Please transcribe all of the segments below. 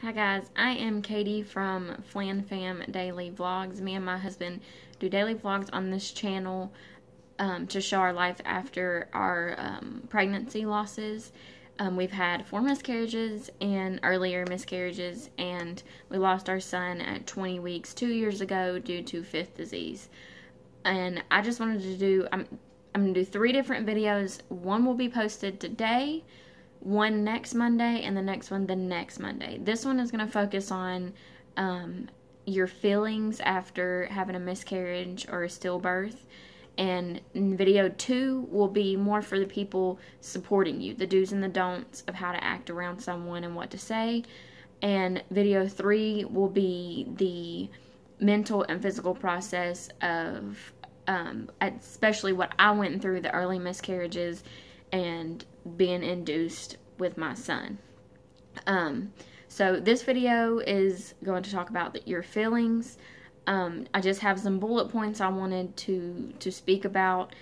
Hi guys, I am Katie from Flan Fam Daily Vlogs. Me and my husband do daily vlogs on this channel to show our life after our pregnancy losses. We've had 4 miscarriages and earlier miscarriages, and we lost our son at 20 weeks 2 years ago due to fifth disease. And I just wanted to do, I'm going to do 3 different videos. One will be posted today, one next Monday, and the next one the next Monday. This one is going to focus on your feelings after having a miscarriage or a stillbirth. And video 2 will be more for the people supporting you, the do's and the don'ts of how to act around someone and what to say. And video 3 will be the mental and physical process of especially what I went through, the early miscarriages and being induced with my son. So this video is going to talk about your feelings. I just have some bullet points I wanted to speak about.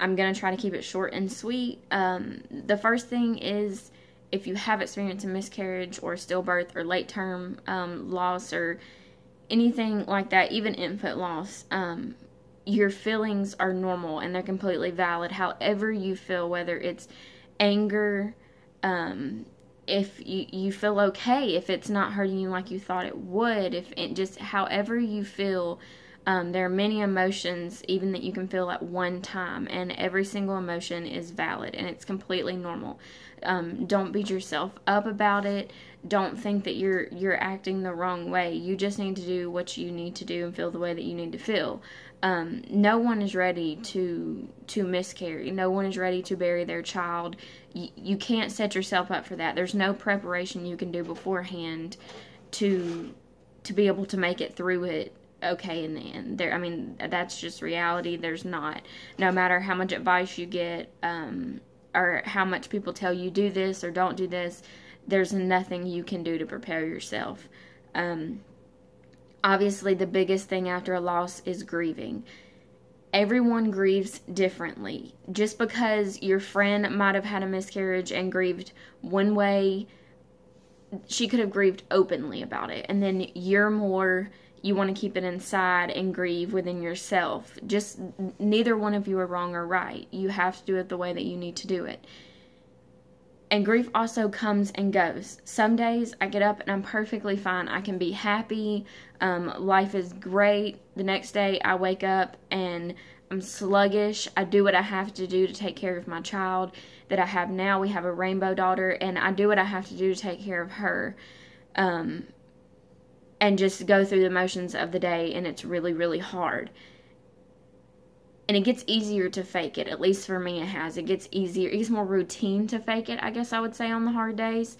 I'm going to try to keep it short and sweet. The first thing is, if you have experienced a miscarriage or stillbirth or late term loss or anything like that, even infant loss, your feelings are normal and they're completely valid. However you feel, whether it's anger, if you feel okay, if it's not hurting you like you thought it would, if it just however you feel, there are many emotions even that you can feel at one time, and every single emotion is valid and it's completely normal. Don't beat yourself up about it. Don't think that you're acting the wrong way. You just need to do what you need to do and feel the way that you need to feel. No one is ready to miscarry. No one is ready to bury their child. You can't set yourself up for that. There's no preparation you can do beforehand to be able to make it through it okay in the end. I mean, that's just reality. There's not. No matter how much advice you get, or how much people tell you do this or don't do this, there's nothing you can do to prepare yourself. Obviously, the biggest thing after a loss is grieving. Everyone grieves differently. Just because your friend might have had a miscarriage and grieved one way, she could have grieved openly about it. And then you want to keep it inside and grieve within yourself. Just neither one of you are wrong or right. You have to do it the way that you need to do it. And grief also comes and goes. Some days I get up and I'm perfectly fine. I can be happy. Life is great. The next day I wake up and I'm sluggish. I do what I have to do to take care of my child that I have now. We have a rainbow daughter, and I do what I have to do to take care of her. And just go through the motions of the day, and it's really, really hard. And it gets easier to fake it. At least for me it has. It gets easier. It gets more routine to fake it, I guess I would say, on the hard days.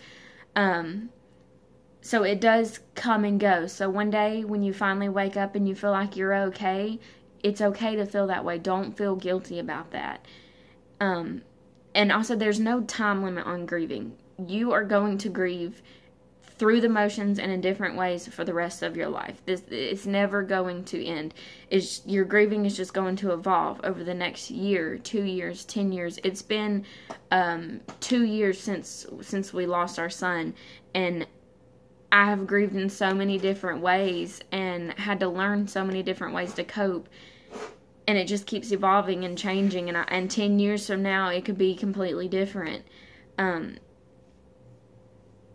So it does come and go. So one day when you finally wake up and you feel like you're okay, it's okay to feel that way. Don't feel guilty about that. And also, there's no time limit on grieving. You are going to grieve through the motions and in different ways for the rest of your life. It's never going to end. Your grieving is just going to evolve over the next year, 2 years, 10 years. It's been 2 years since we lost our son, and I have grieved in so many different ways and had to learn so many different ways to cope. And it just keeps evolving and changing, and 10 years from now it could be completely different.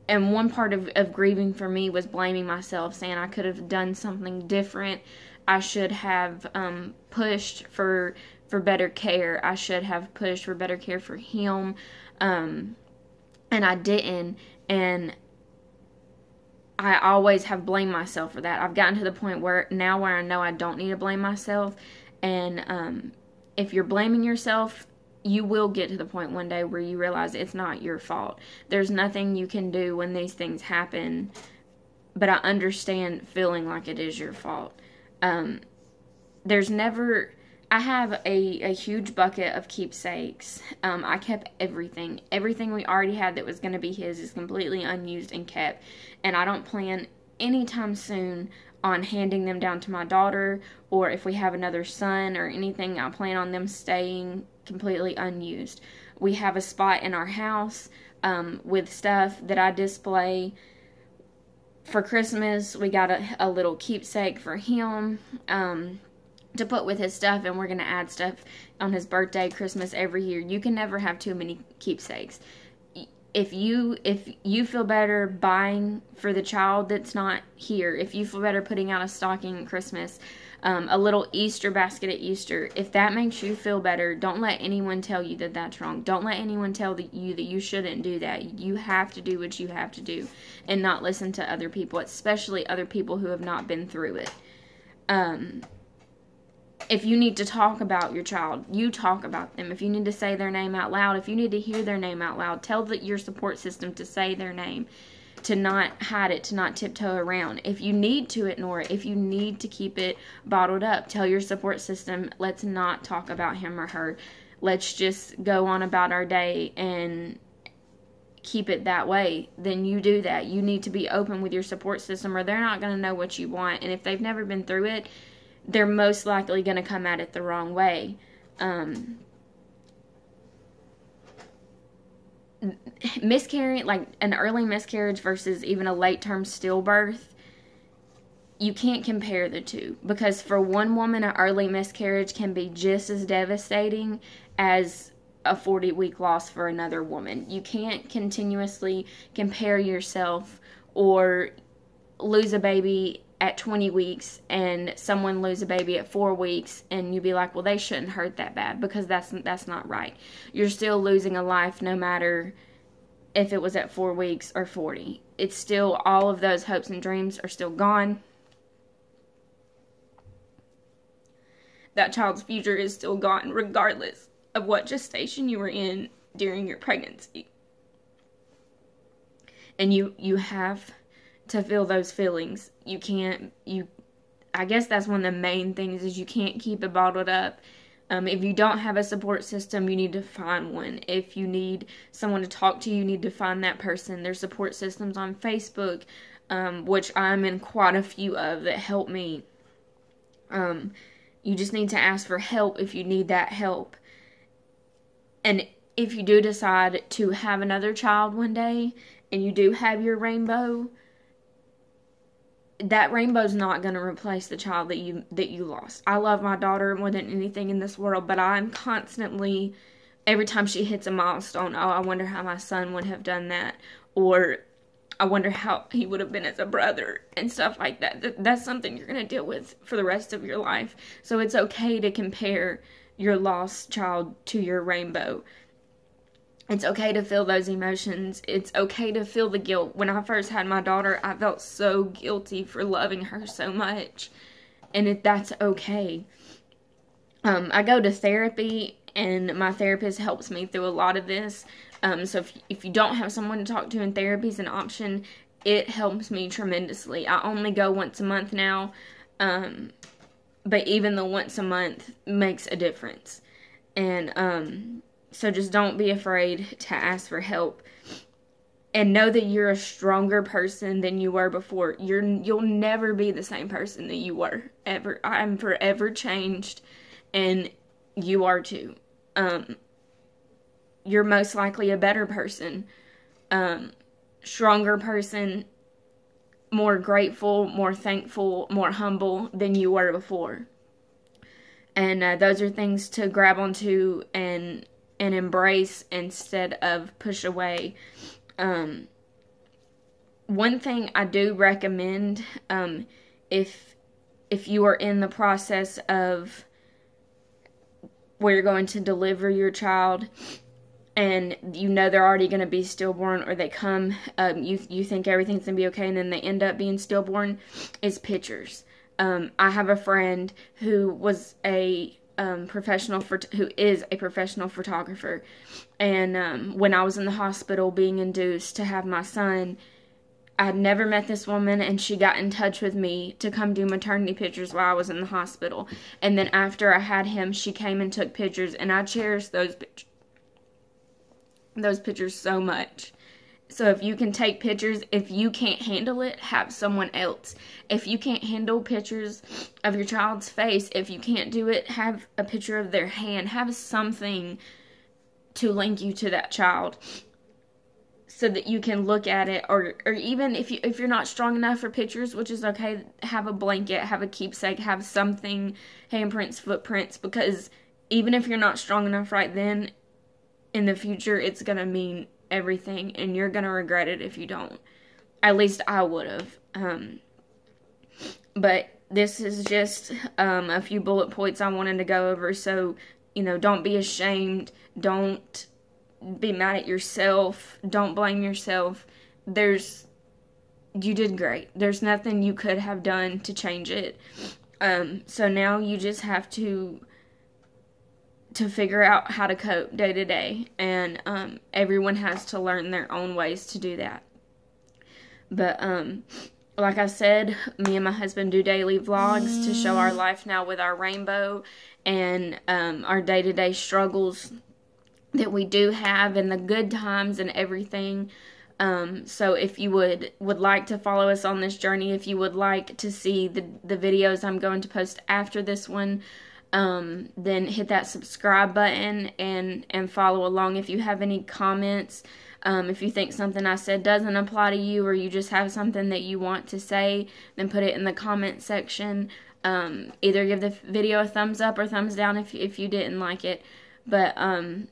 And one part of grieving for me was blaming myself, saying I could have done something different. I should have pushed for better care. I should have pushed for better care for him. And I didn't. And I always have blamed myself for that. I've gotten to the point where I know I don't need to blame myself. And if you're blaming yourself, you will get to the point one day where you realize it's not your fault. There's nothing you can do when these things happen, but I understand feeling like it is your fault. I have a huge bucket of keepsakes. I kept everything. Everything we already had that was going to be his is completely unused and kept, and I don't plan anytime soon on handing them down to my daughter, or if we have another son or anything, I plan on them staying completely unused. We have a spot in our house with stuff that I display for Christmas, we got a little keepsake for him to put with his stuff, and we're going to add stuff on his birthday, Christmas, every year. You can never have too many keepsakes. If you feel better buying for the child that's not here, if you feel better putting out a stocking at Christmas, a little Easter basket at Easter, if that makes you feel better, don't let anyone tell you that that's wrong. Don't let anyone tell you that you shouldn't do that. You have to do what you have to do and not listen to other people, especially other people who have not been through it. If you need to talk about your child, you talk about them. If you need to say their name out loud, if you need to hear their name out loud, tell your support system to say their name, to not hide it, to not tiptoe around. If you need to ignore it, if you need to keep it bottled up, tell your support system, let's not talk about him or her. Let's just go on about our day and keep it that way. Then you do that. You need to be open with your support system, or they're not going to know what you want. And if they've never been through it, they're most likely going to come at it the wrong way. Miscarrying, like an early miscarriage versus even a late-term stillbirth, you can't compare the two. Because for one woman, an early miscarriage can be just as devastating as a 40-week loss for another woman. You can't continuously compare yourself or lose a baby at 20 weeks and someone lose a baby at 4 weeks and you be like, well, they shouldn't hurt that bad, because that's not right. You're still losing a life no matter if it was at 4 weeks or 40. It's still, all of those hopes and dreams are still gone. That child's future is still gone regardless of what gestation you were in during your pregnancy. And you have to feel those feelings. I guess that's one of the main things, is you can't keep it bottled up. If you don't have a support system, you need to find one. If you need someone to talk to, you need to find that person. There's support systems on Facebook, which I'm in quite a few of, that help me. You just need to ask for help if you need that help. And if you do decide to have another child one day, and you do have your rainbow, that rainbow's not going to replace the child that you lost. I love my daughter more than anything in this world, but I'm constantly, every time she hits a milestone, oh, I wonder how my son would have done that, or I wonder how he would have been as a brother, and stuff like that. That's something you're going to deal with for the rest of your life. So it's okay to compare your lost child to your rainbow. It's okay to feel those emotions. It's okay to feel the guilt. When I first had my daughter, I felt so guilty for loving her so much. And that's okay. I go to therapy, and my therapist helps me through a lot of this. So if you don't have someone to talk to in therapy as an option, it helps me tremendously. I only go once a month now. But even the once a month makes a difference. And, so just don't be afraid to ask for help, and know that you're a stronger person than you were before. You'll never be the same person that you were ever. I'm forever changed, and you are too. You're most likely a better person, stronger person, more grateful, more thankful, more humble than you were before. And those are things to grab onto and embrace instead of push away. One thing I do recommend, if you are in the process of where you're going to deliver your child, and you know they're already going to be stillborn, or they come, you think everything's going to be okay, and then they end up being stillborn, is pictures. I have a friend who was who is a professional photographer, and when I was in the hospital being induced to have my son, I had never met this woman, and she got in touch with me to come do maternity pictures while I was in the hospital. And then after I had him, she came and took pictures, and I cherish those pictures so much. So if you can take pictures, if you can't handle it, have someone else. If you can't handle pictures of your child's face, if you can't do it, have a picture of their hand. Have something to link you to that child. so that you can look at it, or even if you're not strong enough for pictures, which is okay, have a blanket, have a keepsake, have something, handprints, footprints, because even if you're not strong enough right then, in the future, it's going to mean everything, and you're going to regret it if you don't. At least I would have. But this is just a few bullet points I wanted to go over. So, you know, don't be ashamed. Don't be mad at yourself. Don't blame yourself. You did great. There's nothing you could have done to change it. So now you just have to figure out how to cope day to day. And everyone has to learn their own ways to do that. But like I said, me and my husband do daily vlogs to show our life now with our rainbow, and our day-to-day struggles that we do have, and the good times and everything. So if you would like to follow us on this journey, if you would like to see the videos I'm going to post after this one, then hit that subscribe button and follow along. If you have any comments, if you think something I said doesn't apply to you, or you just have something that you want to say, then put it in the comment section. Either give the video a thumbs up or thumbs down if you didn't like it. But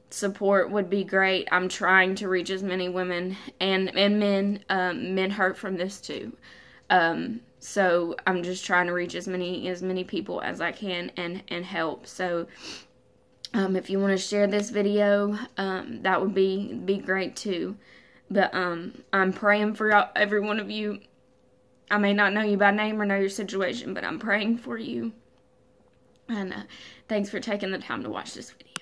support would be great. I'm trying to reach as many women and men. Men hurt from this too. So I'm just trying to reach as many people as I can and help. So if you want to share this video, that would be great too. But I'm praying for every one of you. I may not know you by name or know your situation, but I'm praying for you. And thanks for taking the time to watch this video.